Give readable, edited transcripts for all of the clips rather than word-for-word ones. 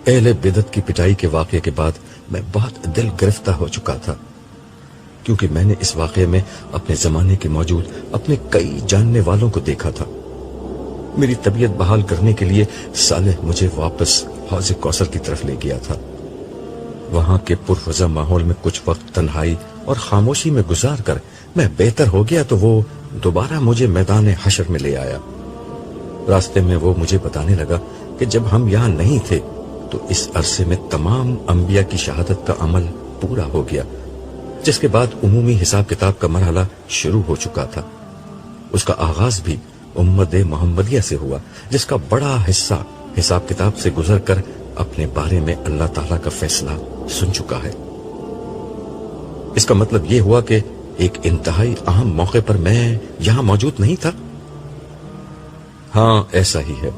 اہل بدعت کی پٹائی کے واقعے کے بعد میں بہت دل گرفتہ ہو چکا تھا، کیونکہ میں نے اس واقعے میں اپنے زمانے کے موجود اپنے کئی جاننے والوں کو دیکھا تھا۔ میری طبیعت بحال کرنے کے لیے صالح مجھے واپس حوض کوثر کی طرف لے گیا تھا۔ وہاں کے پرفضا ماحول میں کچھ وقت تنہائی اور خاموشی میں گزار کر میں بہتر ہو گیا تو وہ دوبارہ مجھے میدان حشر میں لے آیا۔ راستے میں وہ مجھے بتانے لگا کہ جب ہم یہاں نہیں تھے تو اس عرصے میں تمام انبیاء کی شہادت کا عمل پورا ہو گیا، جس کے بعد عمومی حساب کتاب کا مرحلہ شروع ہو چکا تھا۔ اس کا آغاز بھی امت محمدیہ سے ہوا، جس کا بڑا حصہ حساب کتاب سے گزر کر اپنے بارے میں اللہ تعالیٰ کا فیصلہ سن چکا ہے۔ اس کا مطلب یہ ہوا کہ ایک انتہائی اہم موقع پر میں یہاں موجود نہیں تھا۔ ہاں ایسا ہی ہے،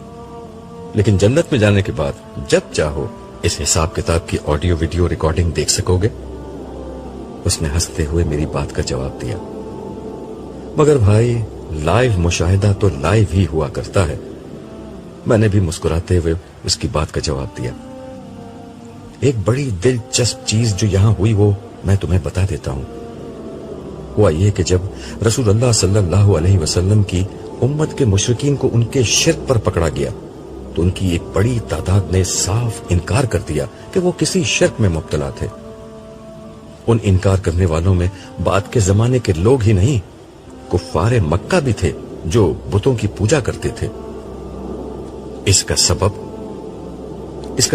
لیکن جنت میں جانے کے بعد جب چاہو اس حساب کتاب کی آڈیو ویڈیو ریکارڈنگ دیکھ سکو گے۔ اس نے ہنستے ہوئے میری بات کا جواب دیا۔ مگر بھائی، لائیو مشاہدہ تو لائیو ہی ہوا کرتا ہے۔ میں نے بھی مسکراتے ہوئے اس کی بات کا جواب دیا۔ ایک بڑی دلچسپ چیز جو یہاں ہوئی وہ میں تمہیں بتا دیتا ہوں۔ ہوا یہ کہ جب رسول اللہ صلی اللہ علیہ وسلم کی امت کے مشرکین کو ان کے شرک پر پکڑا گیا تو ان کی ایک بڑی تعداد نے صاف انکار کر دیا کہ وہ کسی شرک میں مبتلا تھے۔ ان انکار کرنے والوں میں بعد کے زمانے کے لوگ ہی نہیں، کفار مکہ بھی تھے جو بتوں کی پوجا کرتے تھے۔ اس کا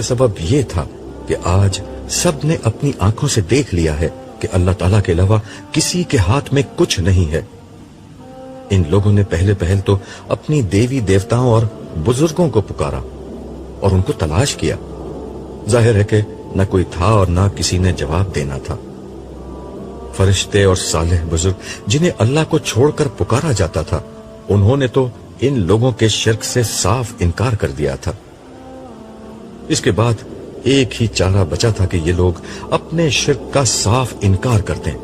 سبب یہ تھا کہ آج سب نے اپنی آنکھوں سے دیکھ لیا ہے کہ اللہ تعالیٰ کے علاوہ کسی کے ہاتھ میں کچھ نہیں ہے۔ ان لوگوں نے پہل تو اپنی دیوی دیوتاؤں اور بزرگوں کو پکارا اور ان کو تلاش کیا۔ ظاہر ہے کہ نہ کوئی تھا اور نہ کسی نے جواب دینا تھا۔ فرشتے اور صالح بزرگ جنہیں اللہ کو چھوڑ کر پکارا جاتا تھا، انہوں نے تو ان لوگوں کے شرک سے صاف انکار کر دیا تھا۔ اس کے بعد ایک ہی چارہ بچا تھا کہ یہ لوگ اپنے شرک کا صاف انکار کر دیں،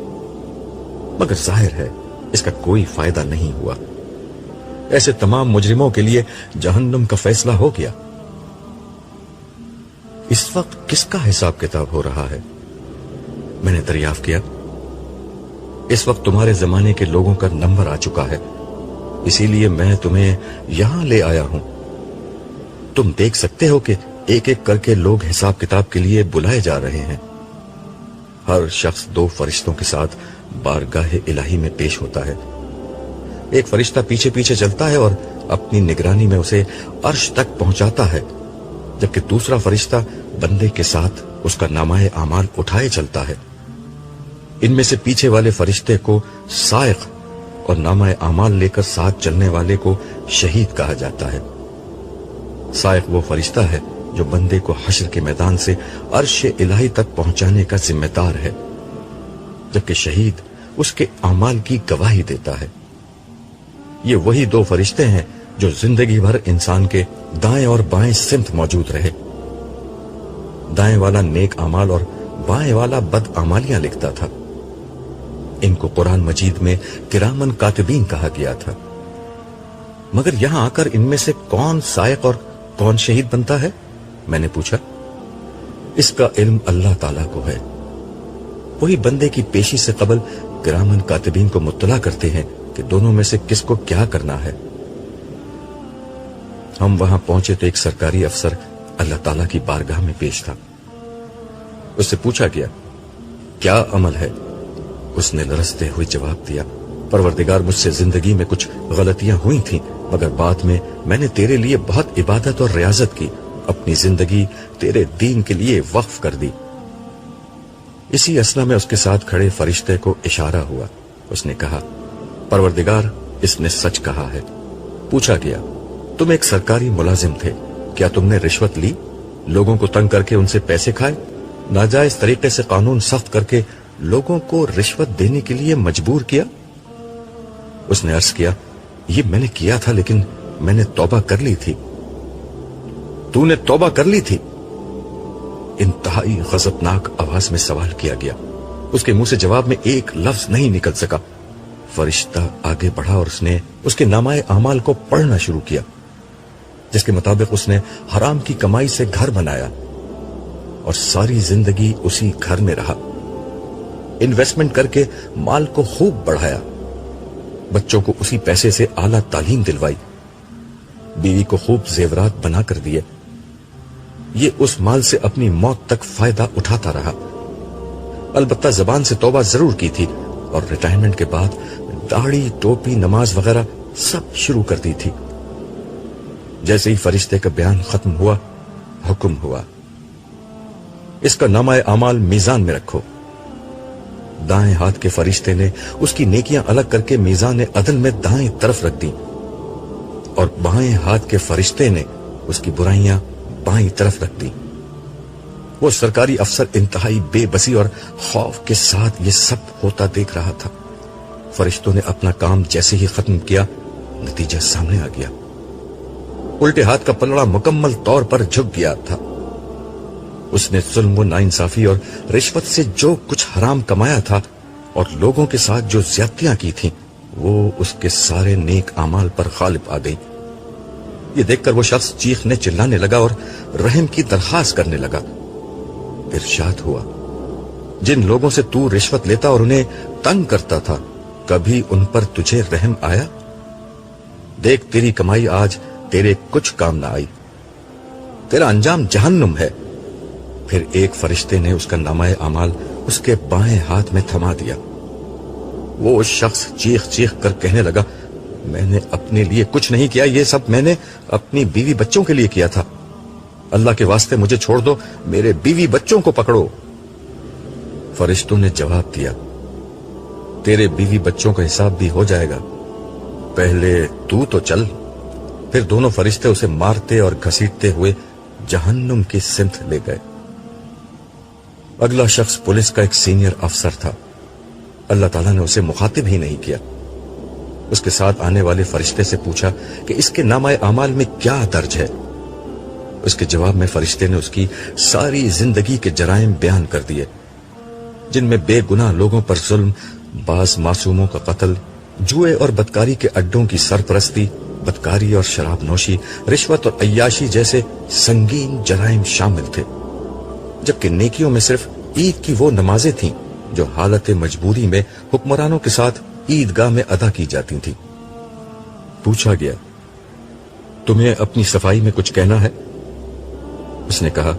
مگر ظاہر ہے اس کا کوئی فائدہ نہیں ہوا۔ ایسے تمام مجرموں کے لیے جہنم کا فیصلہ ہو گیا۔ اس وقت کس کا حساب کتاب ہو رہا ہے؟ میں نے دریافت کیا۔ اس وقت تمہارے زمانے کے لوگوں کا نمبر آ چکا ہے، اسی لیے میں تمہیں یہاں لے آیا ہوں۔ تم دیکھ سکتے ہو کہ ایک ایک کر کے لوگ حساب کتاب کے لیے بلائے جا رہے ہیں۔ ہر شخص 2 فرشتوں کے ساتھ بارگاہ الہی میں پیش ہوتا ہے۔ ایک فرشتہ پیچھے پیچھے چلتا ہے اور اپنی نگرانی میں اسے عرش تک پہنچاتا ہے، جبکہ دوسرا فرشتہ بندے کے ساتھ اس کا نامہ اعمال اٹھائے چلتا ہے۔ ان میں سے پیچھے والے فرشتے کو سائق اور نامہ اعمال لے کر ساتھ چلنے والے کو شہید کہا جاتا ہے۔ سائق وہ فرشتہ ہے جو بندے کو حشر کے میدان سے عرش الہی تک پہنچانے کا ذمہ دار ہے، جبکہ شہید اس کے اعمال کی گواہی دیتا ہے۔ یہ وہی 2 فرشتے ہیں جو زندگی بھر انسان کے دائیں اور بائیں سمت موجود رہے۔ دائیں والا نیک اعمال اور بائیں والا بد اعمالیاں لکھتا تھا۔ ان کو قرآن مجید میں کرامن کاتبین کہا گیا تھا۔ مگر یہاں آ کر ان میں سے کون سائق اور کون شہید بنتا ہے؟ میں نے پوچھا۔ اس کا علم اللہ تعالیٰ کو ہے۔ وہی بندے کی پیشی سے قبل کرامن کاتبین کو مطلع کرتے ہیں کہ دونوں میں سے کس کو کیا کرنا ہے۔ ہم وہاں پہنچے تو ایک سرکاری افسر اللہ تعالیٰ کی بارگاہ میں پیش تھا۔ اس سے پوچھا گیا، کیا عمل ہے؟ اس نے لرزتے ہوئے جواب دیا، پروردگار، مجھ سے زندگی میں کچھ غلطیاں ہوئی تھیں، مگر بعد میں نے تیرے لیے بہت عبادت اور ریاضت کی، اپنی زندگی تیرے دین کے لیے وقف کر دی۔ اسی اثنا میں اس کے ساتھ کھڑے فرشتے کو اشارہ ہوا۔ اس نے کہا، پروردگار، اس نے سچ کہا ہے۔ پوچھا گیا، تم ایک سرکاری ملازم تھے، کیا تم نے رشوت لی، لوگوں کو تنگ کر کے ان سے پیسے کھائے، ناجائز طریقے سے قانون سخت کر کے لوگوں کو رشوت دینے کے لیے مجبور کیا؟ اس نے عرض کیا، یہ میں نے کیا تھا، لیکن میں نے توبہ کر لی تھی۔ تو نے توبہ کر لی تھی؟ انتہائی غضبناک آواز میں سوال کیا گیا۔ اس کے منہ سے جواب میں ایک لفظ نہیں نکل سکا۔ فرشتہ آگے بڑھا اور اس نے اس کے نامہ اعمال کو پڑھنا شروع کیا، جس کے مطابق اس نے حرام کی کمائی سے گھر بنایا، اور ساری زندگی اسی گھر میں رہا. انویسٹمنٹ کر کے مال کو خوب بڑھایا, بچوں کو اسی پیسے سے اعلیٰ تعلیم دلوائی, بیوی کو خوب زیورات بنا کر دیے. یہ اس مال سے اپنی موت تک فائدہ اٹھاتا رہا. البتہ زبان سے توبہ ضرور کی تھی اور ریٹائرمنٹ کے بعد داڑھی, ٹوپی, نماز وغیرہ سب شروع کر دی تھی. جیسے ہی فرشتے کا بیان ختم ہوا, حکم ہوا, اس کا نامہ اعمال میزان میں رکھو. دائیں ہاتھ کے فرشتے نے اس کی نیکیاں الگ کر کے میزان عدل میں دائیں طرف رکھ دی اور بائیں ہاتھ کے فرشتے نے اس کی برائیاں بائیں طرف رکھ دی. وہ سرکاری افسر انتہائی بے بسی اور خوف کے ساتھ یہ سب ہوتا دیکھ رہا تھا. فرشتوں نے اپنا کام جیسے ہی ختم کیا, نتیجہ سامنے آ گیا. الٹے ہاتھ کا پلڑا مکمل طور پر جھک گیا تھا. اس نے ظلم و ناانصافی اور رشوت سے جو کچھ حرام کمایا تھا اور لوگوں کے ساتھ جو زیادتیاں کی تھیں, وہ اس کے سارے نیک اعمال پر غالب آ گئی. یہ دیکھ کر وہ شخص چیخنے چلانے لگا اور رحم کی درخواست کرنے لگا. ارشاد ہوا, جن لوگوں سے تو رشوت لیتا اور انہیں تنگ کرتا تھا, کبھی ان پر تجھے رحم آیا؟ دیکھ تیری کمائی آج تیرے کچھ کام نہ آئی, تیرا انجام جہنم ہے. پھر ایک فرشتے نے اس کا نامہ اعمال اس کے بائیں ہاتھ میں تھما دیا. وہ شخص چیخ چیخ کر کہنے لگا, میں نے اپنے لیے کچھ نہیں کیا, یہ سب میں نے اپنی بیوی بچوں کے لیے کیا تھا. اللہ کے واسطے مجھے چھوڑ دو, میرے بیوی بچوں کو پکڑو. فرشتوں نے جواب دیا, تیرے بیوی بچوں کا حساب بھی ہو جائے گا, پہلے تو چل. پھر دونوں فرشتے اسے مارتے اور گھسیٹتے ہوئے جہنم کی سمت لے گئے. اگلا شخص پولیس کا ایک سینئر افسر تھا. اللہ تعالیٰ نے اسے مخاطب ہی نہیں کیا. اس کے ساتھ آنے والے فرشتے سے پوچھا کہ اس کے نامہ اعمال میں کیا درج ہے. اس کے جواب میں فرشتے نے اس کی ساری زندگی کے جرائم بیان کر دیے, جن میں بے گناہ لوگوں پر ظلم, بعض معصوموں کا قتل, جوئے اور بدکاری کے اڈوں کی سرپرستی, بدکاری اور شراب نوشی, رشوت اور عیاشی جیسے سنگین جرائم شامل تھے. جبکہ نیکیوں میں صرف عید کی وہ نمازیں تھیں جو حالت مجبوری میں حکمرانوں کے ساتھ عیدگاہ میں ادا کی جاتی تھیں. پوچھا گیا, تمہیں اپنی صفائی میں کچھ کہنا ہے؟ اس نے کہا,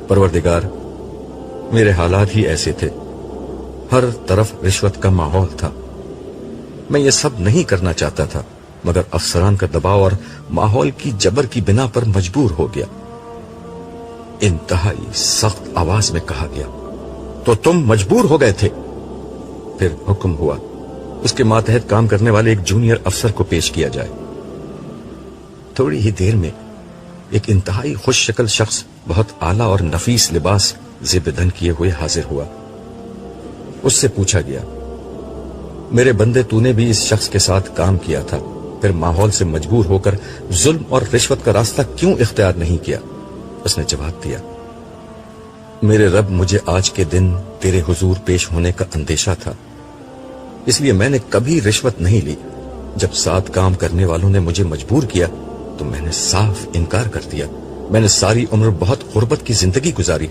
پروردگار, میرے حالات ہی ایسے تھے, ہر طرف رشوت کا ماحول تھا. میں یہ سب نہیں کرنا چاہتا تھا, مگر افسران کا دباؤ اور ماحول کی جبر کی بنا پر مجبور ہو گیا. انتہائی سخت آواز میں کہا گیا, تو تم مجبور ہو گئے تھے؟ پھر حکم ہوا, اس کے ماتحت کام کرنے والے ایک جونیئر افسر کو پیش کیا جائے. تھوڑی ہی دیر میں ایک انتہائی خوش شکل شخص بہت اعلیٰ اور نفیس لباس زیب دن کیے ہوئے حاضر ہوا. اس سے پوچھا گیا, میرے بندے, تو نے بھی اس شخص کے ساتھ کام کیا تھا, پھر ماحول سے مجبور ہو کر ظلم اور رشوت کا راستہ کیوں اختیار نہیں کیا؟ اس نے جواب دیا, میرے رب, مجھے آج کے دن تیرے حضور پیش ہونے کا اندیشہ تھا, اس لیے میں نے کبھی رشوت نہیں لی. جب ساتھ کام کرنے والوں نے مجھے مجبور کیا تو میں نے صاف انکار کر دیا. میں نے ساری عمر بہت غربت کی زندگی گزاری,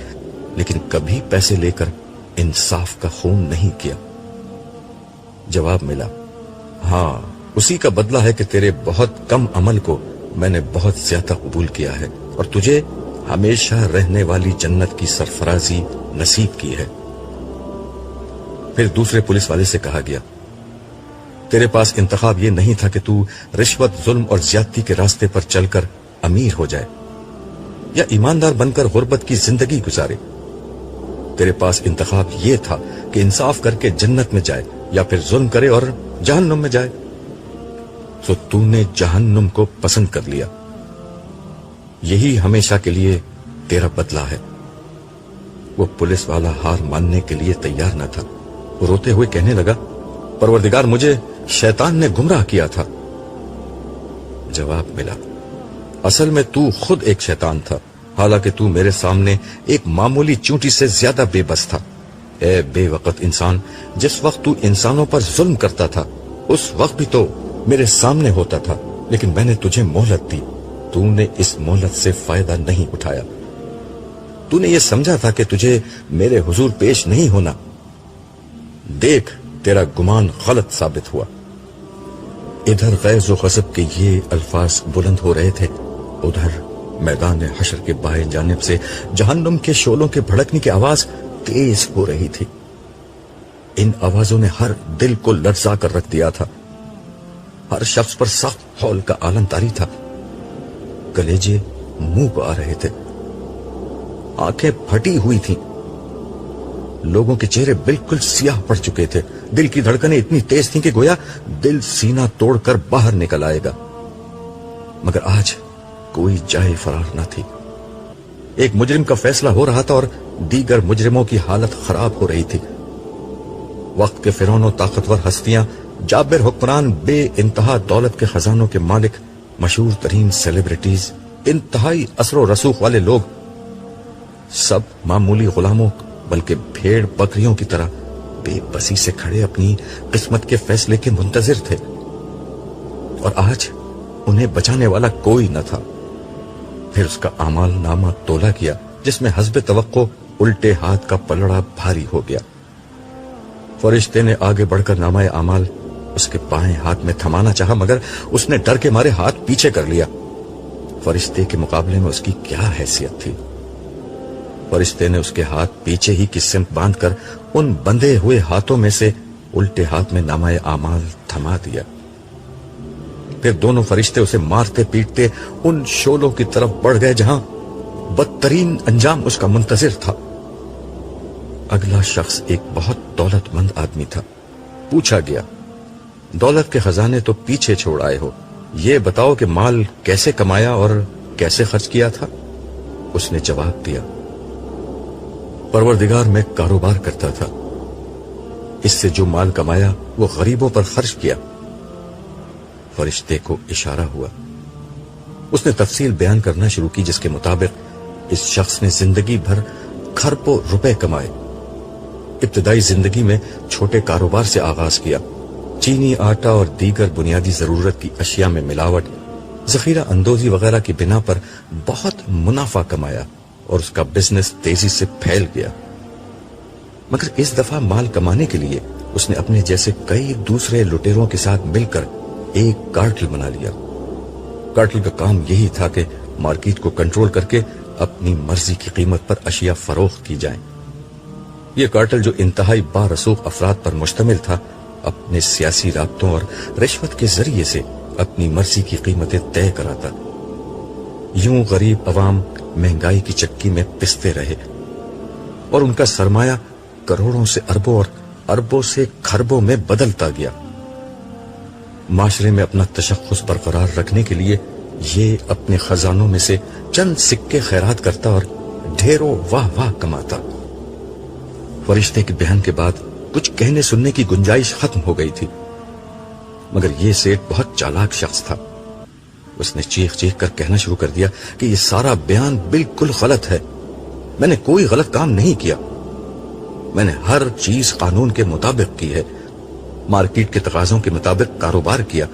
لیکن کبھی پیسے لے کر انصاف کا خون نہیں کیا. جواب ملا, ہاں, اسی کا بدلہ ہے کہ تیرے بہت کم عمل کو میں نے بہت زیادہ قبول کیا ہے اور تجھے ہمیشہ رہنے والی جنت کی سرفرازی نصیب کی ہے. پھر دوسرے پولیس والے سے کہا گیا, تیرے پاس انتخاب یہ نہیں تھا کہ تو رشوت, ظلم اور زیادتی کے راستے پر چل کر امیر ہو جائے یا ایماندار بن کر غربت کی زندگی گزارے. تیرے پاس انتخاب یہ تھا کہ انصاف کر کے جنت میں جائے یا پھر ظلم کرے اور جہنم میں جائے. تو تو نے جہنم کو پسند کر لیا. یہی ہمیشہ کے لیے تیرا بدلہ ہے. وہ پولیس والا ہار ماننے کے لیے تیار نہ تھا. وہ روتے ہوئے کہنے لگا, پروردگار, مجھے شیطان نے گمراہ کیا تھا. جواب ملا, اصل میں تو خود ایک شیطان تھا, حالانکہ تو میرے سامنے ایک معمولی چونٹی سے زیادہ بے بس تھا. اے بے وقت انسان, جس وقت تو انسانوں پر ظلم کرتا تھا اس وقت بھی تو میرے سامنے ہوتا تھا, لیکن میں نے تجھے مہلت دی, تو نے اس مہلت سے فائدہ نہیں اٹھایا. تو نے یہ سمجھا تھا کہ تجھے میرے حضور پیش نہیں ہونا. دیکھ تیرا گمان غلط ثابت ہوا. ادھر غیظ و غضب کے یہ الفاظ بلند ہو رہے تھے، ادھر میدان حشر کے بائیں جانب سے جہنم کے شعلوں کے بھڑکنے کی آواز تیز ہو رہی تھی. ان آوازوں نے ہر دل کو لرزا کر رکھ دیا تھا. ہر شخص پر سخت ہول کا عالم طاری تھا. کلیجے منہ کو آ رہے تھے، آنکھیں پھٹی ہوئی تھیں. لوگوں کے چہرے بالکل سیاہ پڑ چکے تھے. دل کی دھڑکنیں اتنی تیز تھیں کہ گویا دل سینہ توڑ کر باہر نکل آئے گا. مگر آج کوئی جائے فرار نہ تھی. ایک مجرم کا فیصلہ ہو رہا تھا اور دیگر مجرموں کی حالت خراب ہو رہی تھی. وقت کے فرعون و طاقتور ہستیاں، جابر حکمران، بے انتہا دولت کے خزانوں کے مالک، مشہور ترین سیلیبریٹیز، انتہائی اثر و رسوخ والے لوگ، سب معمولی غلاموں بلکہ بھیڑ بکریوں کی طرح بے بسی سے کھڑے اپنی قسمت کے فیصلے کے منتظر تھے. اور آج انہیں بچانے والا کوئی نہ تھا. پھر اس کا اعمال نامہ تولا کیا، جس میں حسب توقع الٹے ہاتھ کا پلڑا بھاری ہو گیا. فرشتے نے آگے بڑھ کر نامہ اعمال اس کے بائیں ہاتھ میں تھمانا چاہا، مگر اس نے ڈر کے مارے ہاتھ پیچھے کر لیا. فرشتے کے مقابلے میں اس کی کیا حیثیت تھی؟ فرشتے نے اس کے ہاتھ پیچھے ہی کی سمت باندھ کر ان بندھے ہوئے ہاتھوں میں سے الٹے ہاتھ میں نامہ اعمال تھما دیا. پھر دونوں فرشتے اسے مارتے پیٹتے ان شعلوں کی طرف بڑھ گئے جہاں بدترین انجام اس کا منتظر تھا. اگلا شخص ایک بہت دولت مند آدمی تھا. پوچھا گیا، دولت کے خزانے تو پیچھے چھوڑ آئے ہو، یہ بتاؤ کہ مال کیسے کمایا اور کیسے خرچ کیا تھا؟ اس نے جواب دیا، پروردگار میں کاروبار کرتا تھا، اس سے جو مال کمایا وہ غریبوں پر خرچ کیا. فرشتے کو اشارہ ہوا. اس نے تفصیل بیان کرنا شروع کی، جس کے مطابق اس شخص نے زندگی بھر کھربوں روپے کمائے. ابتدائی زندگی میں چھوٹے کاروبار سے آغاز کیا. چینی، آٹا اور دیگر بنیادی ضرورت کی اشیاء میں ملاوٹ، ذخیرہ اندوزی وغیرہ کی بنا پر بہت منافع کمایا اور اس کا بزنس تیزی سے پھیل گیا. مگر اس دفعہ مال کمانے کے لیے اس نے اپنے جیسے کئی دوسرے لٹیروں کے ساتھ مل کر ایک کارٹل بنا لیا. کارٹل کا کام یہی تھا کہ مارکیٹ کو کنٹرول کر کے اپنی مرضی کی قیمت پر اشیاء فروخت کی جائیں. یہ کارٹل جو انتہائی بارسوخ افراد پر مشتمل تھا، اپنے سیاسی رابطوں اور رشوت کے ذریعے سے اپنی مرضی کی قیمتیں طے کراتا. یوں غریب عوام مہنگائی کی چکی میں پستے رہے اور ان کا سرمایہ کروڑوں سے اربوں اور اربوں سے کھربوں میں بدلتا گیا. معاشرے میں اپنا تشخص برقرار رکھنے کے لیے یہ اپنے خزانوں میں سے چند سکے خیرات کرتا اور ڈھیروں واہ واہ کماتا. فرشتے کے بیان کے بعد کچھ کہنے سننے کی گنجائش ختم ہو گئی تھی. مگر یہ سیٹ بہت چالاک شخص تھا. اس نے چیخ چیخ کر کہنا شروع کر دیا کہ یہ سارا بیان بالکل غلط ہے. میں نے کوئی غلط کام نہیں کیا. میں نے ہر چیز قانون کے مطابق کی ہے، مارکیٹ کے تقاضوں کے مطابق کاروبار کیا.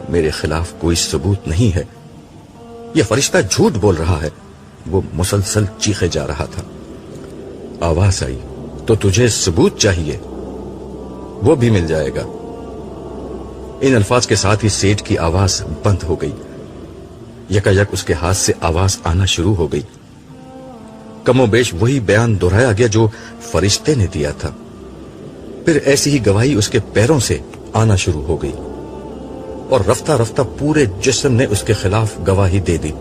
میرے خلاف کوئی ثبوت نہیں ہے. یہ فرشتہ جھوٹ بول رہا ہے. وہ مسلسل چیخے جا رہا تھا. آواز آئی، تو تجھے ثبوت چاہیے، وہ بھی مل جائے گا. ان الفاظ کے ساتھ ہی سیٹ کی آواز بند ہو گئی. یکایک اس کے ہاتھ سے آواز آنا شروع ہو گئی. کم و بیش وہی بیان دہرایا گیا جو فرشتے نے دیا تھا. پھر ایسی ہی گواہی اس کے پیروں سے آنا شروع ہو گئی اور رفتہ رفتہ پورے جسم نے اس کے خلاف گواہی دے دی،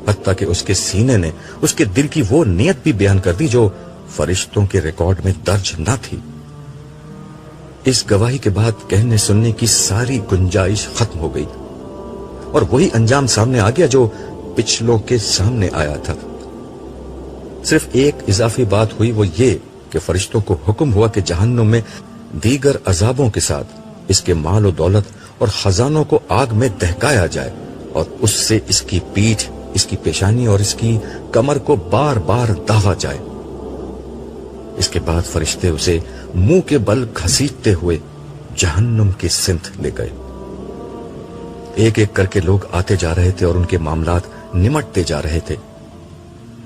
حتیٰ کہ اس کے سینے نے اس کے دل کی وہ نیت بھی بیان کر دی جو فرشتوں کے ریکارڈ میں درج نہ تھی. اس گواہی کے بعد کہنے سننے کی ساری گنجائش ختم ہو گئی اور وہی انجام سامنے آ گیا جو پچھلوں کے سامنے آیا تھا. صرف ایک اضافی بات ہوئی، وہ یہ کہ فرشتوں کو حکم ہوا کہ جہنم میں دیگر عذابوں کے ساتھ اس کے مال و دولت اور خزانوں کو آگ میں دہکایا جائے اور اس سے اس کی پیٹھ، اس کی پیشانی اور اس کی کمر کو بار بار داغا جائے. اس کے بعد فرشتے اسے منہ کے بل گھسیٹتے ہوئے جہنم کی سمت لے گئے. ایک ایک کر کے لوگ آتے جا رہے تھے اور ان کے معاملات نمٹتے جا رہے تھے.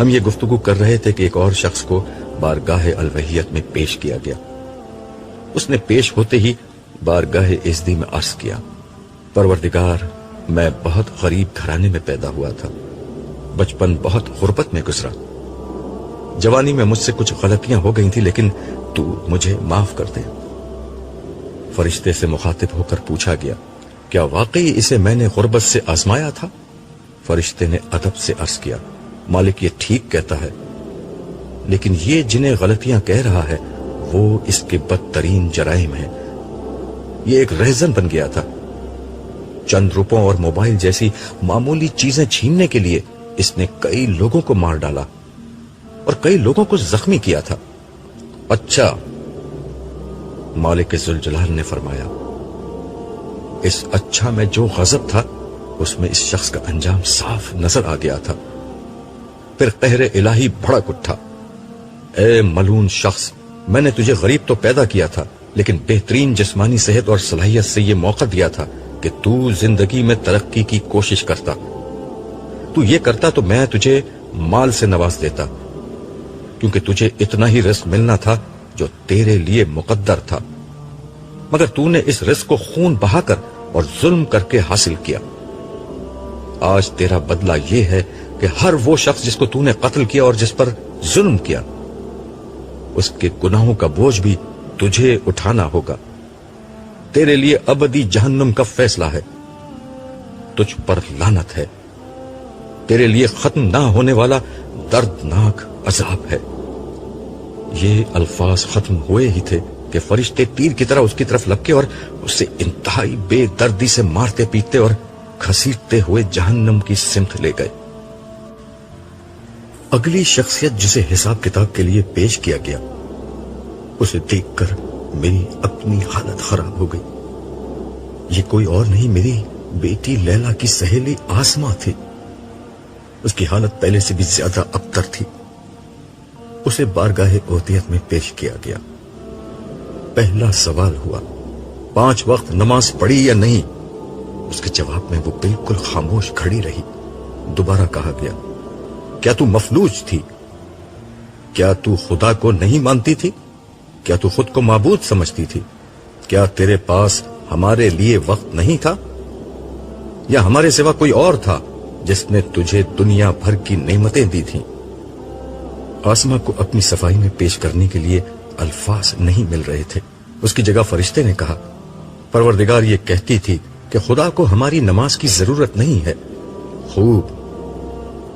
ہم یہ گفتگو کر رہے تھے کہ ایک اور شخص کو بارگاہ الوہیت میں پیش کیا گیا. اس نے پیش ہوتے ہی بارگاہ ازدی میں عرض کیا، پروردگار، میں بہت غریب گھرانے میں پیدا ہوا تھا. بچپن بہت غربت میں گزرا. جوانی میں مجھ سے کچھ غلطیاں ہو گئی تھی، لیکن تو مجھے معاف کر دے. فرشتے سے مخاطب ہو کر پوچھا گیا، کیا واقعی اسے میں نے غربت سے آزمایا تھا؟ فرشتے نے ادب سے عرض کیا، مالک یہ ٹھیک کہتا ہے، لیکن یہ جنہیں غلطیاں کہہ رہا ہے وہ اس کے بدترین جرائم ہیں. یہ ایک رہزن بن گیا تھا. چند روپوں اور موبائل جیسی معمولی چیزیں چھیننے کے لیے اس نے کئی لوگوں کو مار ڈالا اور کئی لوگوں کو زخمی کیا تھا. اچھا، مالک ذوالجلال نے فرمایا، اس اچھا میں جو غضب تھا اس میں اس شخص کا انجام صاف نظر آ گیا تھا. پھر قہر الہی بھڑک اٹھا، اے ملعون شخص، میں نے تجھے غریب تو پیدا کیا تھا، لیکن بہترین جسمانی صحت اور صلاحیت سے یہ موقع دیا تھا کہ تو زندگی میں ترقی کی کوشش کرتا. تو یہ کرتا تو میں تجھے مال سے نواز دیتا، کیونکہ تجھے اتنا ہی رزق ملنا تھا جو تیرے لیے مقدر تھا. مگر تو نے اس رزق کو خون بہا کر اور ظلم کر کے حاصل کیا. آج تیرا بدلہ یہ ہے کہ ہر وہ شخص جس کو تو نے قتل کیا اور جس پر ظلم کیا، اس کے گناہوں کا بوجھ بھی تجھے اٹھانا ہوگا. تیرے لیے ابدی جہنم کا فیصلہ ہے. تجھ پر لعنت ہے. تیرے لیے ختم نہ ہونے والا دردناک عذاب ہے. یہ الفاظ ختم ہوئے ہی تھے کہ فرشتے تیر کی طرح اس کی طرف لپکے اور اسے انتہائی بے دردی سے مارتے پیٹتے اور گھسیٹتے ہوئے جہنم کی سمت لے گئے. اگلی شخصیت جسے حساب کتاب کے لیے پیش کیا گیا، اسے دیکھ کر میری اپنی حالت خراب ہو گئی. یہ کوئی اور نہیں، میری بیٹی لیلا کی سہیلی آسما تھی. اس کی حالت پہلے سے بھی زیادہ ابتر تھی. اسے بارگاہ اودیت میں پیش کیا گیا. پہلا سوال ہوا، 5 وقت نماز پڑھی یا نہیں؟ اس کے جواب میں وہ بالکل خاموش کھڑی رہی. دوبارہ کہا گیا، کیا تو مفلوج تھی؟ کیا تو خدا کو نہیں مانتی تھی؟ کیا تو خود کو معبود سمجھتی تھی؟ کیا تیرے پاس ہمارے لیے وقت نہیں تھا؟ یا ہمارے سوا کوئی اور تھا جس نے تجھے دنیا بھر کی نعمتیں دی تھیں؟ آسما کو اپنی صفائی میں پیش کرنے کے لیے الفاظ نہیں مل رہے تھے. اس کی جگہ فرشتے نے کہا، پروردگار یہ کہتی تھی کہ خدا کو ہماری نماز کی ضرورت نہیں ہے. خوب،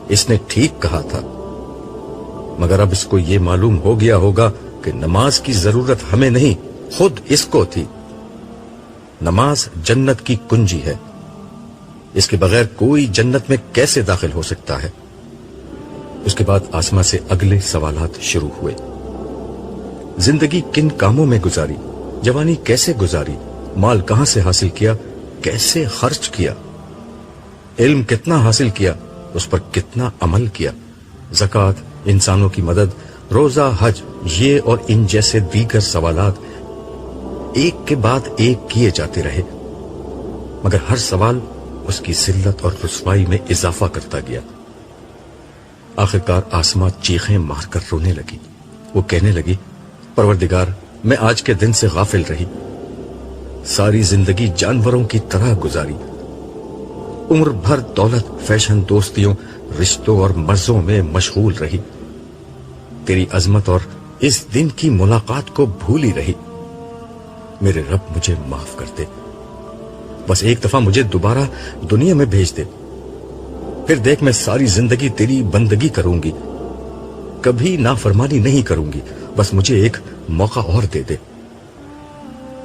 اس نے ٹھیک کہا تھا، مگر اب اس کو یہ معلوم ہو گیا ہوگا کہ نماز کی ضرورت ہمیں نہیں، خود اس کو تھی. نماز جنت کی کنجی ہے. اس کے بغیر کوئی جنت میں کیسے داخل ہو سکتا ہے؟ اس کے بعد آسما سے اگلے سوالات شروع ہوئے. زندگی کن کاموں میں گزاری؟ جوانی کیسے گزاری؟ مال کہاں سے حاصل کیا؟ کیسے خرچ کیا؟ علم کتنا حاصل کیا؟ اس پر کتنا عمل کیا؟ زکوٰۃ، انسانوں کی مدد، روزہ، حج، یہ اور ان جیسے دیگر سوالات ایک کے بعد ایک کیے جاتے رہے، مگر ہر سوال اس کی ذلت اور رسوائی میں اضافہ کرتا گیا. آخرکار آسما چیخیں مار کر رونے لگی. وہ کہنے لگی، پروردگار، میں آج کے دن سے غافل رہی. ساری زندگی جانوروں کی طرح گزاری. عمر بھر دولت، فیشن، دوستیوں، رشتوں اور مرضوں میں مشغول رہی. تیری عظمت اور اس دن کی ملاقات کو بھولی رہی. میرے رب مجھے معاف کر دے. بس ایک دفعہ مجھے دوبارہ دنیا میں بھیج دے، پھر دیکھ میں ساری زندگی تیری بندگی کروں گی، کبھی نافرمانی نہیں کروں گی. بس مجھے ایک موقع اور دے دے.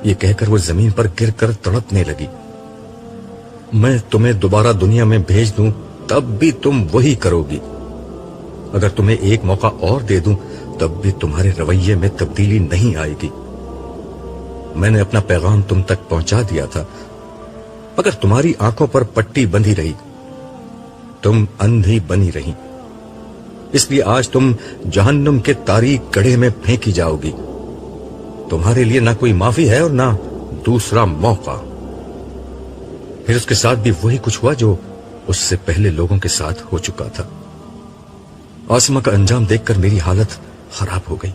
یہ کہہ کر وہ زمین پر گر کر تڑپنے لگی. میں تمہیں دوبارہ دنیا میں بھیج دوں تب بھی تم وہی کرو گی. اگر تمہیں ایک موقع اور دے دوں تب بھی تمہارے رویے میں تبدیلی نہیں آئے گی. میں نے اپنا پیغام تم تک پہنچا دیا تھا، مگر تمہاری آنکھوں پر پٹی بندھی رہی، تم اندھی بنی رہی. اس لیے آج تم جہنم کے تاریک گڑھے میں پھینکی جاؤ گی. تمہارے لیے نہ کوئی معافی ہے اور نہ دوسرا موقع. پھر اس کے ساتھ بھی وہی کچھ ہوا جو اس سے پہلے لوگوں کے ساتھ ہو چکا تھا. آسما کا انجام دیکھ کر میری حالت خراب ہو گئی.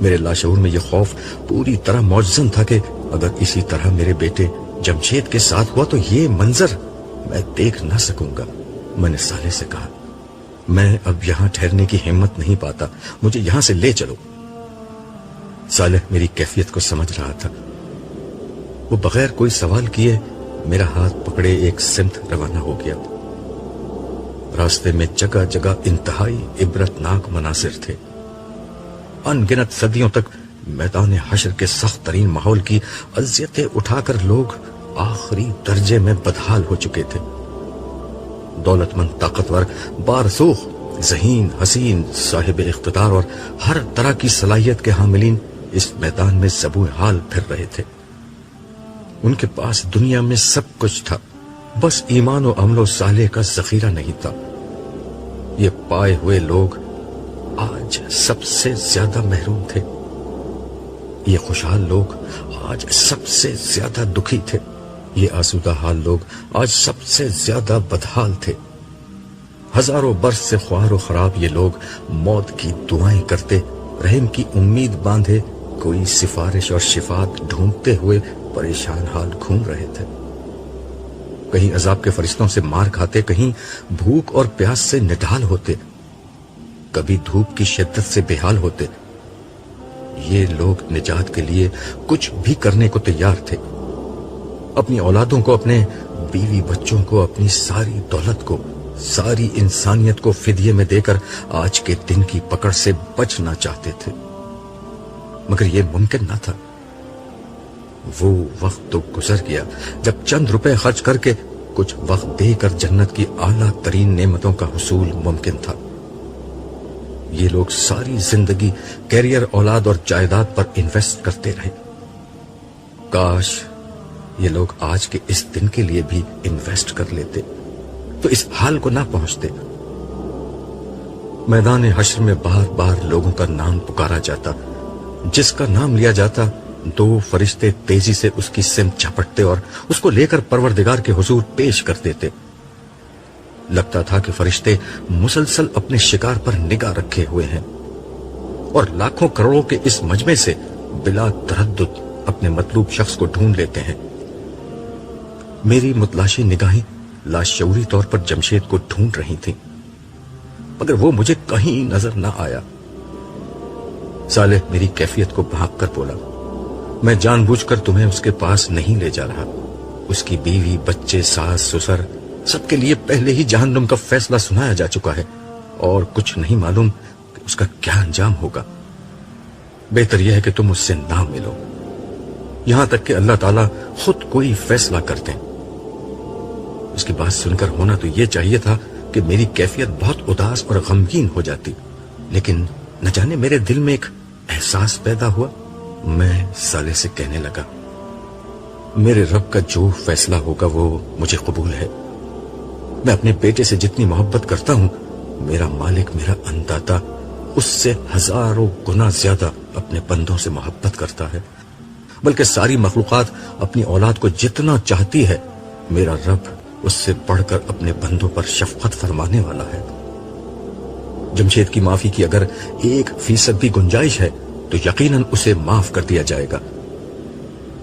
میرے لاشعور میں یہ خوف پوری طرح معجزن تھا کہ اگر اسی طرح میرے بیٹے جمشید کے ساتھ ہوا تو یہ منظر میں دیکھ نہ سکوں گا. میں نے صالح سے کہا میں اب یہاں ٹھہرنے کی ہمت نہیں پاتا, مجھے یہاں سے لے چلو. صالح میری کیفیت کو سمجھ رہا تھا. وہ بغیر کوئی سوال کیے میرا ہاتھ پکڑے ایک سمت روانہ ہو گیا. راستے میں جگہ جگہ انتہائی عبرتناک مناظر تھے. ان گنت صدیوں تک میدان حشر کے سخت ترین ماحول کی اذیتیں اٹھا کر لوگ آخری درجے میں بدحال ہو چکے تھے. دولت مند, طاقتور, بارسوخ, ذہین, حسین, صاحب اقتدار اور ہر طرح کی صلاحیت کے حاملین اس میدان میں زبون حال پھر رہے تھے. ان کے پاس دنیا میں سب کچھ تھا, بس ایمان و عمل و صالح کا ذخیرہ نہیں تھا. یہ پائے ہوئے لوگ آج سب سے زیادہ محروم تھے. یہ خوشحال لوگ آج سب سے زیادہ دکھی تھے. یہ آسودہ حال لوگ آج سب سے زیادہ بدحال تھے. ہزاروں برس سے خوار و خراب یہ لوگ موت کی دعائیں کرتے, رحم کی امید باندھے, کوئی سفارش اور شفاعت ڈھونڈتے ہوئے پریشان حال گھوم رہے تھے. کہیں عذاب کے فرشتوں سے مار کھاتے, کہیں بھوک اور پیاس سے نڈھال ہوتے, کبھی دھوپ کی شدت سے بے حال ہوتے. یہ لوگ نجات کے لیے کچھ بھی کرنے کو تیار تھے. اپنی اولادوں کو, اپنے بیوی بچوں کو, اپنی ساری دولت کو, ساری انسانیت کو فدیے میں دے کر آج کے دن کی پکڑ سے بچنا چاہتے تھے. مگر یہ ممکن نہ تھا. وہ وقت تو گزر گیا جب چند روپے خرچ کر کے کچھ وقت دے کر جنت کی اعلیٰ ترین نعمتوں کا حصول ممکن تھا. یہ لوگ ساری زندگی کیریئر, اولاد اور جائیداد پر انویسٹ کرتے رہے. کاش یہ لوگ آج کے اس دن کے لیے بھی انویسٹ کر لیتے تو اس حال کو نہ پہنچتے. میدان حشر میں بار بار لوگوں کا نام پکارا جاتا. جس کا نام لیا جاتا 2 فرشتے تیزی سے اس کی سمت جھپٹتے اور اس کو لے کر پروردگار کے حضور پیش کر دیتے. لگتا تھا کہ فرشتے مسلسل اپنے شکار پر نگاہ رکھے ہوئے ہیں اور لاکھوں کروڑوں کے اس مجمع سے بلا تردد اپنے مطلوب شخص کو ڈھونڈ لیتے ہیں. میری متلاشی نگاہیں لاشعوری طور پر جمشید کو ڈھونڈ رہی تھیں, مگر وہ مجھے کہیں نظر نہ آیا. صالح میری کیفیت کو بھانپ کر بولا میں جان بوجھ کر تمہیں اس کے پاس نہیں لے جا رہا. اس کی بیوی, بچے, ساس, سسر سب کے لیے پہلے ہی جہنم کا فیصلہ سنایا جا چکا ہے اور کچھ نہیں معلوم کہ اس کا کیا انجام ہوگا. بہتر یہ ہے کہ تم اس سے نہ ملو یہاں تک کہ اللہ تعالیٰ خود کوئی فیصلہ کر دیں. اس کی بات سن کر ہونا تو یہ چاہیے تھا کہ میری کیفیت بہت اداس اور غمگین ہو جاتی, لیکن نہ جانے میرے دل میں ایک احساس پیدا ہوا. میں صالح سے کہنے لگا میرے رب کا جو فیصلہ ہوگا وہ مجھے قبول ہے. میں اپنے بیٹے سے جتنی محبت کرتا ہوں, میرا مالک, میرا انداتا اس سے ہزاروں گنا زیادہ اپنے بندوں سے محبت کرتا ہے. بلکہ ساری مخلوقات اپنی اولاد کو جتنا چاہتی ہے, میرا رب اس سے بڑھ کر اپنے بندوں پر شفقت فرمانے والا ہے. جمشید کی معافی کی اگر 1% بھی گنجائش ہے تو یقیناً اسے معاف کر دیا جائے گا,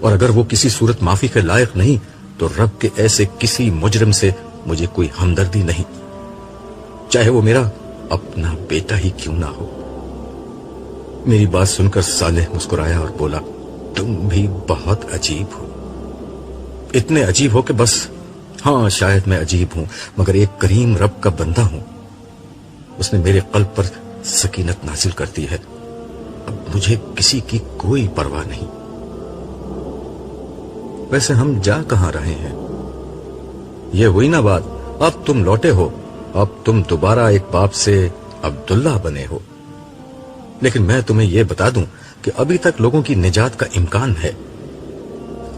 اور اگر وہ کسی صورت معافی کے لائق نہیں تو رب کے ایسے کسی مجرم سے مجھے کوئی ہمدردی نہیں, چاہے وہ میرا اپنا بیٹا ہی کیوں نہ ہو. میری بات سن کر صالح مسکرایا اور بولا تم بھی بہت عجیب ہو. اتنے عجیب ہو کہ بس, ہاں شاید میں عجیب ہوں مگر ایک کریم رب کا بندہ ہوں. اس نے میرے قلب پر سکینت نازل کر دی ہے. اب مجھے کسی کی کوئی پرواہ نہیں. ویسے ہم جا کہاں رہے ہیں؟ یہ ہوئی نا بات, اب تم لوٹے ہو, اب تم دوبارہ ایک باپ سے عبداللہ بنے ہو. لیکن میں تمہیں یہ بتا دوں کہ ابھی تک لوگوں کی نجات کا امکان ہے.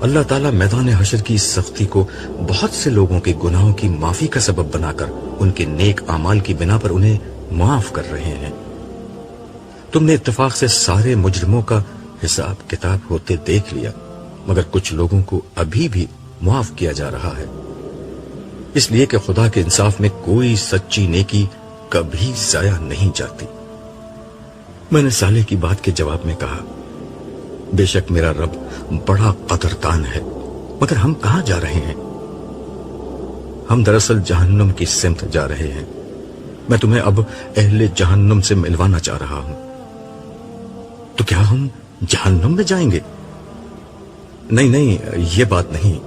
اللہ تعالیٰ میدان حشر کی اس سختی کو بہت سے لوگوں کے گناہوں کی معافی کا سبب بنا کر ان کے نیک اعمال کی بنا پر انہیں معاف کر رہے ہیں. تم نے اتفاق سے سارے مجرموں کا حساب کتاب ہوتے دیکھ لیا, مگر کچھ لوگوں کو ابھی بھی معاف کیا جا رہا ہے, اس لیے کہ خدا کے انصاف میں کوئی سچی نیکی کبھی ضائع نہیں جاتی۔ میں نے صالح کی بات کے جواب میں کہا، بے شک میرا رب بڑا قدردان ہے، مگر ہم کہاں جا رہے ہیں؟ ہم دراصل جہنم کی سمت جا رہے ہیں۔ میں تمہیں اب اہل جہنم سے ملوانا چاہ رہا ہوں۔ تو کیا ہم جہنم میں جائیں گے؟ نہیں، یہ بات نہیں۔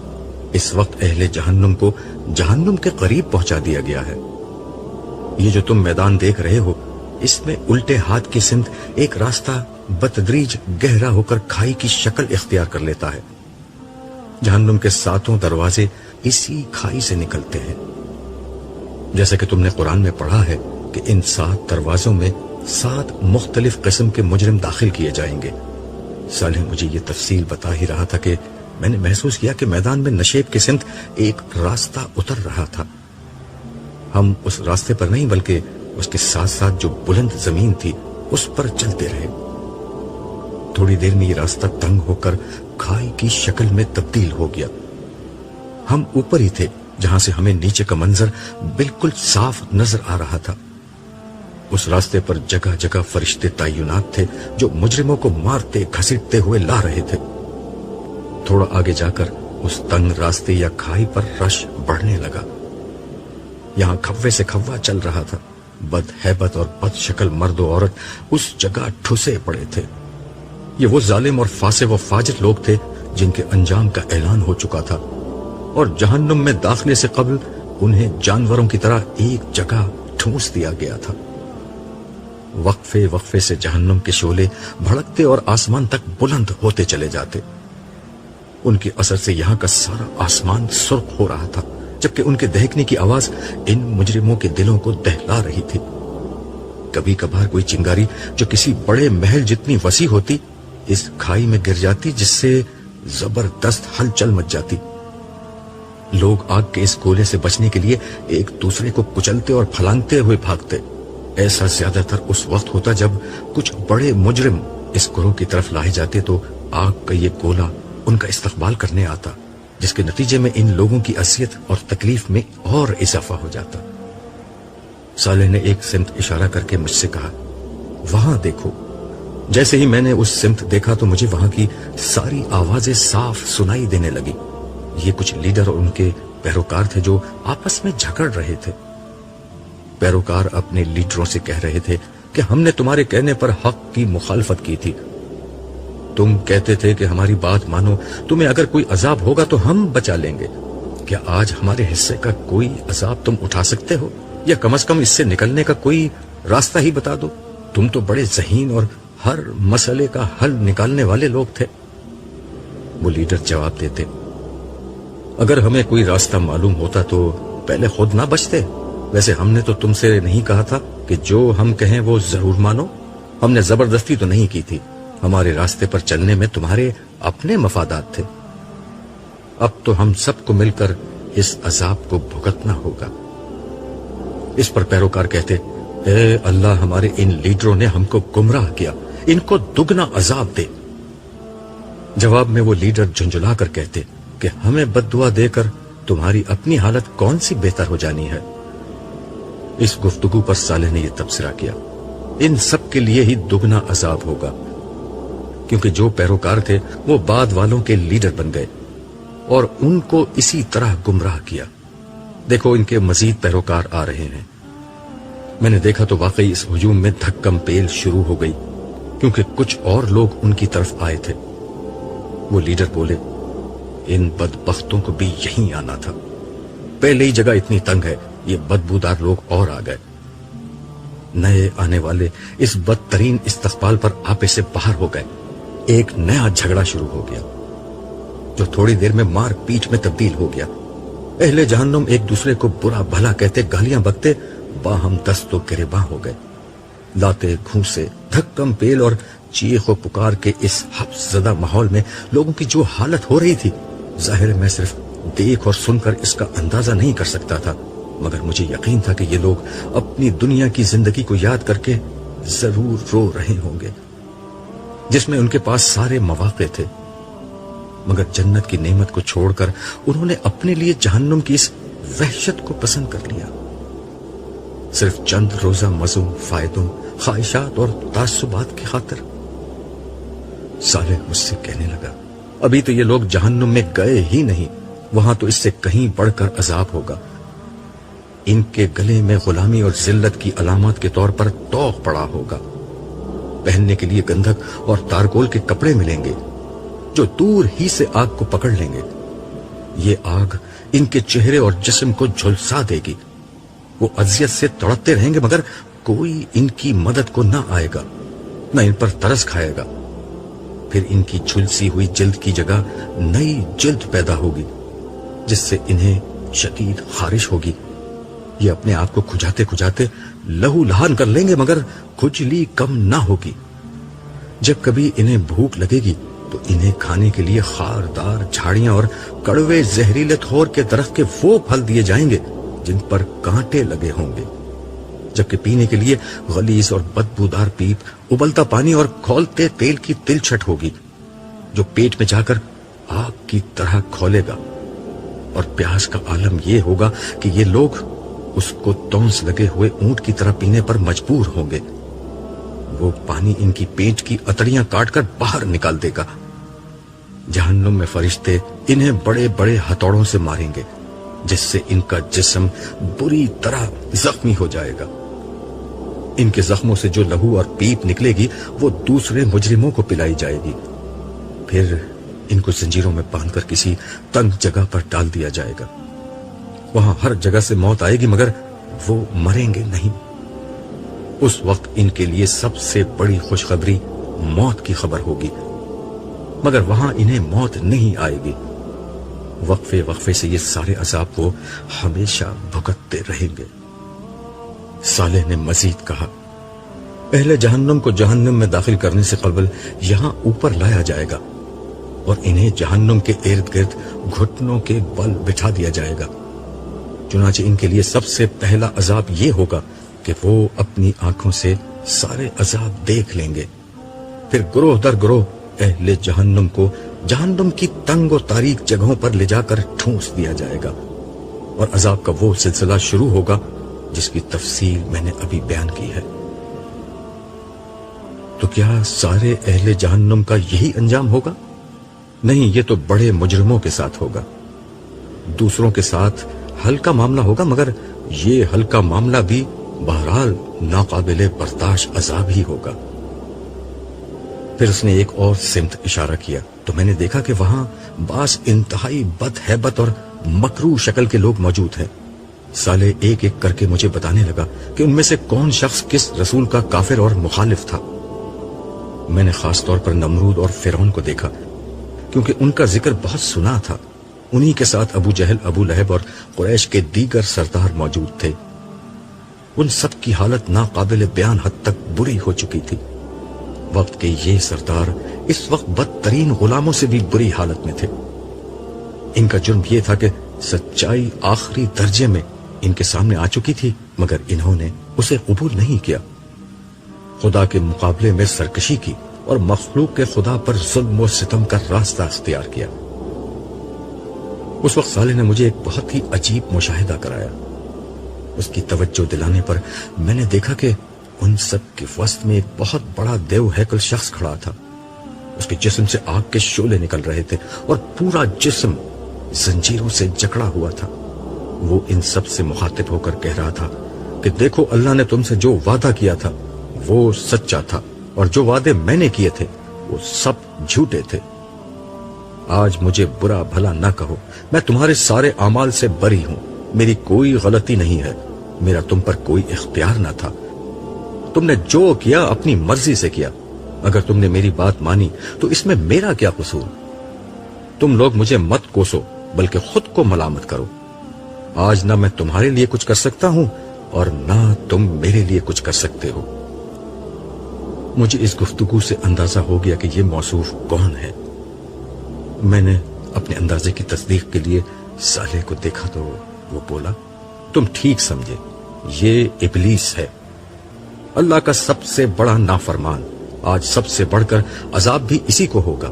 اس وقت اہل جہنم کو جہنم کے قریب پہنچا دیا گیا ہے۔ یہ جو تم میدان دیکھ رہے ہو، اس میں الٹے ہاتھ کی سمت ایک راستہ بتدریج گہرا ہو کر کھائی کی شکل اختیار کر لیتا ہے۔ جہنم کے 7 دروازے اسی کھائی سے نکلتے ہیں۔ جیسا کہ تم نے قرآن میں پڑھا ہے کہ ان 7 دروازوں میں 7 مختلف قسم کے مجرم داخل کیے جائیں گے۔ صالح مجھے یہ تفصیل بتا ہی رہا تھا کہ میں نے محسوس کیا کہ میدان میں نشیب کی سمت ایک راستہ اتر رہا تھا۔ ہم اس راستے پر نہیں بلکہ اس کے ساتھ ساتھ جو بلند زمین تھی اس پر چلتے رہے۔ تھوڑی دیر میں یہ راستہ تنگ ہو کر کھائی کی شکل میں تبدیل ہو گیا۔ ہم اوپر ہی تھے جہاں سے ہمیں نیچے کا منظر بالکل صاف نظر آ رہا تھا۔ اس راستے پر جگہ جگہ فرشتے تعینات تھے جو مجرموں کو مارتے گھسیٹتے ہوئے لا رہے تھے۔ تھوڑا آگے جا کر اس تنگ راستے یا کھائی پر رش بڑھنے لگا۔ یہاں کھوے سے کھوا چل رہا تھا۔ بد ہیبت اور بد شکل مرد و عورت اس جگہ ٹھسے پڑے تھے۔ یہ وہ ظالم اور فاسق و فاجر لوگ تھے جن کے انجام کا اعلان ہو چکا تھا، اور جہنم میں داخلے سے قبل انہیں جانوروں کی طرح ایک جگہ ٹھونس دیا گیا تھا۔ وقفے وقفے سے جہنم کے شعلے بھڑکتے اور آسمان تک بلند ہوتے چلے جاتے۔ ان کے اثر سے یہاں کا سارا آسمان سرخ ہو رہا تھا، جبکہ ان کے دہکنے کی آواز ان مجرموں کے دلوں کو دہلا رہی تھی۔ کبھی کبھار کوئی چنگاری جو کسی بڑے محل جتنی وسیع ہوتی اس کھائی میں گر جاتی، جس سے زبردست ہلچل مچ جاتی۔ لوگ آگ کے اس گولے سے بچنے کے لیے ایک دوسرے کو کچلتے اور پھلانگتے ہوئے بھاگتے۔ ایسا زیادہ تر اس وقت ہوتا جب کچھ بڑے مجرم اس گروہ کی طرف لائے جاتے تو آگ کا یہ گولا ان کا استقبال کرنے آتا، جس کے نتیجے میں ان لوگوں کی اذیت اور تکلیف میں اور اضافہ ہو جاتا۔ صالح نے ایک سمت اشارہ کر کے مجھ سے کہا، وہاں دیکھو۔ جیسے ہی میں نے اس سمت دیکھا تو مجھے وہاں کی ساری آوازیں صاف سنائی دینے لگی۔ یہ کچھ لیڈر اور ان کے پیروکار تھے جو آپس میں جھگڑ رہے تھے۔ پیروکار اپنے لیڈروں سے کہہ رہے تھے کہ ہم نے تمہارے کہنے پر حق کی مخالفت کی تھی۔ تم کہتے تھے کہ ہماری بات مانو، تمہیں اگر کوئی عذاب ہوگا تو ہم بچا لیں گے۔ کیا آج ہمارے حصے کا کوئی عذاب تم اٹھا سکتے ہو، یا کم از کم اس سے نکلنے کا کوئی راستہ ہی بتا دو؟ تم تو بڑے ذہین اور ہر مسئلے کا حل نکالنے والے لوگ تھے۔ وہ لیڈر جواب دیتے، اگر ہمیں کوئی راستہ معلوم ہوتا تو پہلے خود نہ بچتے۔ ویسے ہم نے تو تم سے نہیں کہا تھا کہ جو ہم کہیں وہ ضرور مانو۔ ہم نے زبردستی تو نہیں کی تھی۔ ہمارے راستے پر چلنے میں تمہارے اپنے مفادات تھے۔ اب تو ہم سب کو مل کر اس عذاب کو بھگتنا ہوگا۔ اس پر پیروکار کہتے، اے اللہ، ہمارے ان لیڈروں نے ہم کو گمراہ کیا، ان کو دگنا عذاب دے۔ جواب میں وہ لیڈر جھنجھلا کر کہتے کہ ہمیں بد دعا دے کر تمہاری اپنی حالت کون سی بہتر ہو جانی ہے۔ اس گفتگو پر صالح نے یہ تبصرہ کیا، ان سب کے لیے ہی دگنا عذاب ہوگا، کیونکہ جو پیروکار تھے وہ بعد والوں کے لیڈر بن گئے اور ان کو اسی طرح گمراہ کیا۔ دیکھو ان کے مزید پیروکار آ رہے ہیں۔ میں نے دیکھا تو واقعی اس ہجوم میں دھکم پیل شروع ہو گئی، کیونکہ کچھ اور لوگ ان کی طرف آئے تھے۔ وہ لیڈر بولے، ان بدبختوں کو بھی یہیں آنا تھا، پہلے ہی جگہ اتنی تنگ ہے، یہ بدبودار لوگ اور آ گئے۔ نئے آنے والے اس بدترین استقبال پر آپے سے باہر ہو گئے۔ ایک نیا جھگڑا شروع ہو گیا جو تھوڑی دیر میں مار پیٹ میں تبدیل ہو گیا۔ اہل جہنم ایک دوسرے کو برا بھلا کہتے، گالیاں بکتے، باہم دست و گریباں ہو گئے۔ لاتے گھونسے، دھکم پیل اور چیخ و پکار کے اس حبس زدہ ماحول میں لوگوں کی جو حالت ہو رہی تھی، ظاہر میں صرف دیکھ اور سن کر اس کا اندازہ نہیں کر سکتا تھا، مگر مجھے یقین تھا کہ یہ لوگ اپنی دنیا کی زندگی کو یاد کر کے ضرور رو رہے ہوں گے، جس میں ان کے پاس سارے مواقع تھے، مگر جنت کی نعمت کو چھوڑ کر انہوں نے اپنے لیے جہنم کی اس وحشت کو پسند کر لیا۔ صرف چند روزہ مزوں، فائدوں، خواہشات اور تعصبات کی خاطر؟ صالح مجھ سے کہنے لگا، ابھی تو یہ لوگ جہنم میں گئے ہی نہیں، وہاں تو اس سے کہیں بڑھ کر عذاب ہوگا۔ ان کے گلے میں غلامی اور ذلت کی علامات کے طور پر طوق پڑا ہوگا، پہننے کے لیے گندھک اور تارکول کے کپڑے ملیں گے جو دور ہی سے آگ کو پکڑ لیں گے۔ یہ آگ ان کے چہرے اور جسم کو جھلسا دے گی، وہ اذیت سے تڑپتے رہیں گے مگر کوئی ان کی مدد کو نہ آئے گا، نہ ان پر ترس کھائے گا۔ پھر ان کی جھلسی ہوئی جلد کی جگہ نئی جلد پیدا ہوگی جس سے انہیں شدید خارش ہوگی۔ یہ اپنے آپ کو کھجاتے کھجاتے لہو لہان کر لیں گے مگر کھجلی کم نہ ہوگی۔ جب کبھی انہیں بھوک لگے گی تو انہیں کھانے کے لیے خاردار جھاڑیاں اور کڑوے زہریلے تھور کے درخت کے وہ پھل دیے جائیں گے جن پر کانٹے لگے ہوں گے، جبکہ پینے کے لیے غلیظ اور بدبودار پیپ، ابلتا پانی اور کھولتے تیل کی تلچھٹ ہوگی جو پیٹ میں جا کر آگ کی طرح کھولے گا۔ اور پیاس کا عالم یہ ہوگا کہ یہ لوگ اس کو تونس لگے ہوئے اونٹ کی طرح پینے پر مجبور ہوں گے۔ وہ پانی ان کی پیٹ کی اتڑیاں کاٹ کر باہر نکال دے گا۔ جہنم میں فرشتے انہیں بڑے بڑے ہتھوڑوں سے ماریں گے جس سے ان کا جسم بری طرح زخمی ہو جائے گا۔ ان کے زخموں سے جو لہو اور پیپ نکلے گی وہ دوسرے مجرموں کو پلائی جائے گی۔ پھر ان کو زنجیروں میں باندھ کر کسی تنگ جگہ پر ڈال دیا جائے گا۔ وہاں ہر جگہ سے موت آئے گی مگر وہ مریں گے نہیں۔ اس وقت ان کے لیے سب سے بڑی خوشخبری موت کی خبر ہوگی، مگر وہاں انہیں موت نہیں آئے گی۔ وقفے وقفے سے یہ سارے عذاب وہ ہمیشہ بھگتتے رہیں گے۔ صالح نے مزید کہا، اہل جہنم کو جہنم میں داخل کرنے سے قبل یہاں اوپر لایا جائے گا اور انہیں جہنم کے ارد گرد گھٹنوں کے بل بٹھا دیا جائے گا۔ چنانچہ ان کے لیے سب سے پہلا عذاب یہ ہوگا کہ وہ اپنی آنکھوں سے سارے عذاب دیکھ لیں گے۔ پھر گروہ در گروہ اہل جہنم کو جہنم کی تنگ و تاریک جگہوں پر لے جا کر ٹھونس دیا جائے گا، اور عذاب کا وہ سلسلہ شروع ہوگا جس کی تفصیل میں نے ابھی بیان کی ہے۔ تو کیا سارے اہل جہنم کا یہی انجام ہوگا؟ نہیں، یہ تو بڑے مجرموں کے ساتھ ہوگا۔ دوسروں کے ساتھ ہلکا معاملہ ہوگا مگر یہ ہلکا معاملہ بھی بہرحال ناقابل برداشت عذاب ہی ہوگا۔ پھر اس نے ایک اور سمت اشارہ کیا تو میں نے دیکھا کہ وہاں بعض انتہائی بد ہیبت اور مکروہ شکل کے لوگ موجود ہیں۔ صالح ایک ایک کر کے مجھے بتانے لگا کہ ان میں سے کون شخص کس رسول کا کافر اور مخالف تھا۔ میں نے خاص طور پر نمرود اور فرعون کو دیکھا کیونکہ ان کا ذکر بہت سنا تھا۔ انہی کے ساتھ ابو جہل، ابو لہب اور قریش کے دیگر سردار موجود تھے۔ ان سب کی حالت ناقابل بیان حد تک بری ہو چکی تھی۔ وقت کے یہ سردار اس وقت بدترین غلاموں سے بھی بری حالت میں تھے۔ ان کا جرم یہ تھا کہ سچائی آخری درجے میں ان کے سامنے آ چکی تھی مگر انہوں نے اسے قبول نہیں کیا۔ خدا کے مقابلے میں سرکشی کی اور مخلوق کے خدا پر ظلم و ستم کا راستہ اختیار کیا۔ اس وقت صالح نے مجھے ایک بہت ہی عجیب مشاہدہ کرایا۔ اس کی توجہ دلانے پر میں نے دیکھا کہ ان سب کے وسط میں ایک بہت بڑا دیو ہیکل شخص کھڑا تھا۔ اس کے جسم سے آگ کے شعلے نکل رہے تھے اور پورا جسم زنجیروں سے جکڑا ہوا تھا۔ وہ ان سب سے مخاطب ہو کر کہہ رہا تھا کہ دیکھو، اللہ نے تم سے جو وعدہ کیا تھا وہ سچا تھا، اور جو وعدے میں نے کیے تھے وہ سب جھوٹے تھے۔ آج مجھے برا بھلا نہ کہو، میں تمہارے سارے اعمال سے بری ہوں، میری کوئی غلطی نہیں ہے، میرا تم پر کوئی اختیار نہ تھا، تم نے جو کیا اپنی مرضی سے کیا، اگر تم نے میری بات مانی تو اس میں میرا کیا قصور؟ تم لوگ مجھے مت کوسو بلکہ خود کو ملامت کرو۔ آج نہ میں تمہارے لیے کچھ کر سکتا ہوں اور نہ تم میرے لیے کچھ کر سکتے ہو۔ مجھے اس گفتگو سے اندازہ ہو گیا کہ یہ موصوف کون ہے۔ میں نے اپنے اندازے کی تصدیق کے لیے صالح کو دیکھا تو وہ بولا، تم ٹھیک سمجھے، یہ ابلیس ہے، اللہ کا سب سے بڑا نافرمان۔ آج سب سے بڑھ کر عذاب بھی اسی کو ہوگا،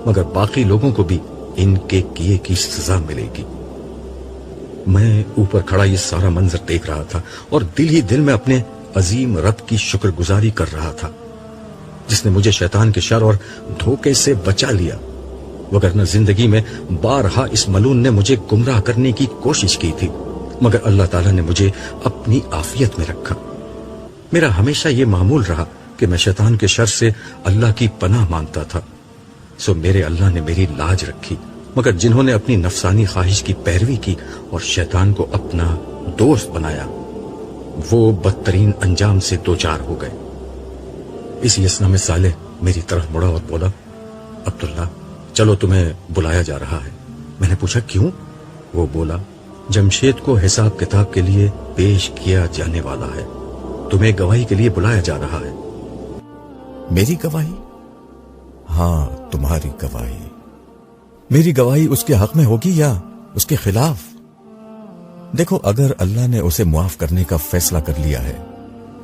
مگر باقی لوگوں کو بھی ان کے کیے کی سزا ملے گی۔ میں اوپر کھڑا یہ سارا منظر دیکھ رہا تھا اور دل ہی دل میں اپنے عظیم رب کی شکر گزاری کر رہا تھا جس نے مجھے شیطان کے شر اور دھوکے سے بچا لیا، وگرنہ زندگی میں بارہا اس ملون نے مجھے گمراہ کرنے کی کوشش کی تھی، مگر اللہ تعالیٰ نے مجھے اپنی عافیت میں رکھا۔ میرا ہمیشہ یہ معمول رہا کہ میں شیطان کے شر سے اللہ کی پناہ مانگتا تھا، سو میرے اللہ نے میری لاج رکھی، مگر جنہوں نے اپنی نفسانی خواہش کی پیروی کی اور شیطان کو اپنا دوست بنایا وہ بدترین انجام سے دوچار ہو گئے۔ اسی اسنا میں صالح میری طرف مڑا اور بولا، عبداللہ چلو تمہیں بلایا جا رہا ہے۔ میں نے پوچھا کیوں؟ وہ بولا، جمشید کو حساب کتاب کے لیے پیش کیا جانے والا ہے، تمہیں گواہی کے لیے بلایا جا رہا ہے۔ میری گواہی؟ ہاں تمہاری گواہی۔ میری گواہی اس کے حق میں ہوگی یا اس کے خلاف؟ دیکھو، اگر اللہ نے اسے معاف کرنے کا فیصلہ کر لیا ہے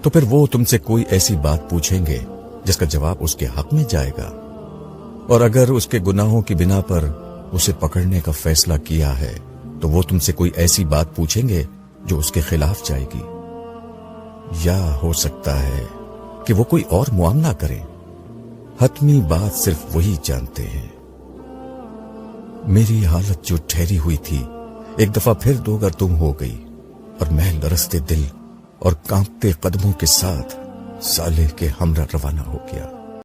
تو پھر وہ تم سے کوئی ایسی بات پوچھیں گے جس کا جواب اس کے حق میں جائے گا، اور اگر اس کے گناہوں کی بنا پر اسے پکڑنے کا فیصلہ کیا ہے تو وہ تم سے کوئی ایسی بات پوچھیں گے جو اس کے خلاف جائے گی، یا ہو سکتا ہے کہ وہ کوئی اور معاملہ کریں۔ حتمی بات صرف وہی جانتے ہیں۔ میری حالت جو ٹھہری ہوئی تھی ایک دفعہ پھر دو گردوں ہو گئی، اور میں لرزتے دل اور کانپتے قدموں کے ساتھ صالح کے ہمراہ روانہ ہو گیا۔